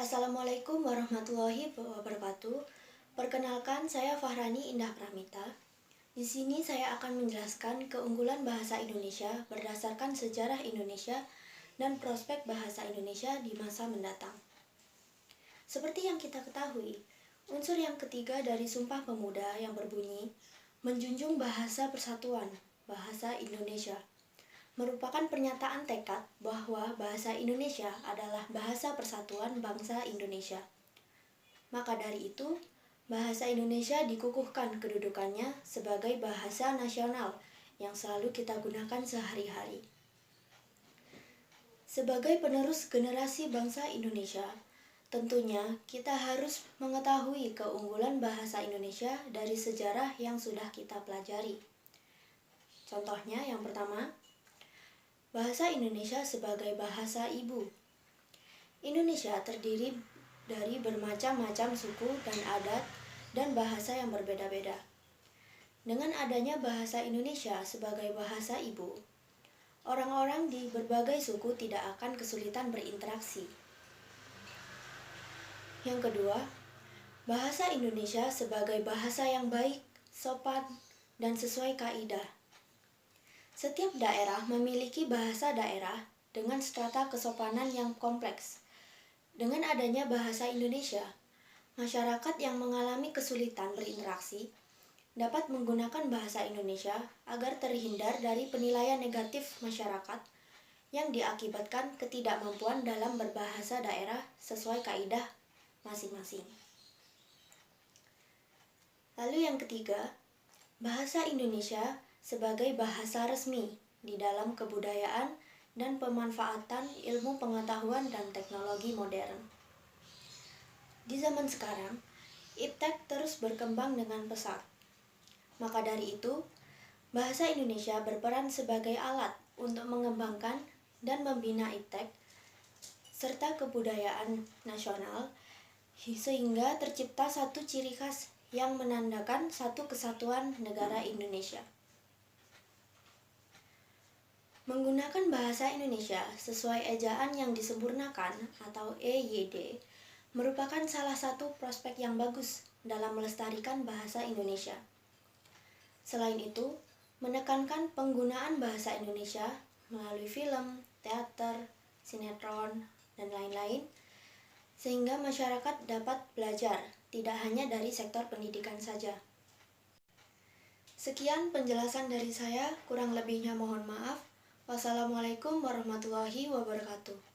Assalamualaikum warahmatullahi wabarakatuh. Perkenalkan, saya Fahrani Indah Pramita. Di sini saya akan menjelaskan keunggulan bahasa Indonesia berdasarkan sejarah Indonesia dan prospek bahasa Indonesia di masa mendatang. Seperti yang kita ketahui, unsur yang ketiga dari Sumpah Pemuda yang berbunyi menjunjung bahasa persatuan, bahasa Indonesia, merupakan pernyataan tekad bahwa bahasa Indonesia adalah bahasa persatuan bangsa Indonesia. Maka dari itu, bahasa Indonesia dikukuhkan kedudukannya sebagai bahasa nasional yang selalu kita gunakan sehari-hari. Sebagai penerus generasi bangsa Indonesia, tentunya kita harus mengetahui keunggulan bahasa Indonesia dari sejarah yang sudah kita pelajari. Contohnya yang pertama, bahasa Indonesia sebagai bahasa ibu. Indonesia terdiri dari bermacam-macam suku dan adat dan bahasa yang berbeda-beda. Dengan adanya bahasa Indonesia sebagai bahasa ibu, orang-orang di berbagai suku tidak akan kesulitan berinteraksi. Yang kedua, bahasa Indonesia sebagai bahasa yang baik, sopan, dan sesuai kaidah. Setiap daerah memiliki bahasa daerah dengan strata kesopanan yang kompleks. Dengan adanya bahasa Indonesia, masyarakat yang mengalami kesulitan berinteraksi dapat menggunakan bahasa Indonesia agar terhindar dari penilaian negatif masyarakat yang diakibatkan ketidakmampuan dalam berbahasa daerah sesuai kaidah masing-masing. Lalu yang ketiga, bahasa Indonesia sebagai bahasa resmi di dalam kebudayaan dan pemanfaatan ilmu pengetahuan dan teknologi modern. Di zaman sekarang, iptek terus berkembang dengan pesat. Maka dari itu, bahasa Indonesia berperan sebagai alat untuk mengembangkan dan membina iptek serta kebudayaan nasional sehingga tercipta satu ciri khas yang menandakan satu kesatuan negara Indonesia. Menggunakan bahasa Indonesia sesuai ejaan yang disempurnakan atau EYD merupakan salah satu prospek yang bagus dalam melestarikan bahasa Indonesia. Selain itu, menekankan penggunaan bahasa Indonesia melalui film, teater, sinetron, dan lain-lain, sehingga masyarakat dapat belajar tidak hanya dari sektor pendidikan saja. Sekian penjelasan dari saya, kurang lebihnya mohon maaf. Wassalamualaikum warahmatullahi wabarakatuh.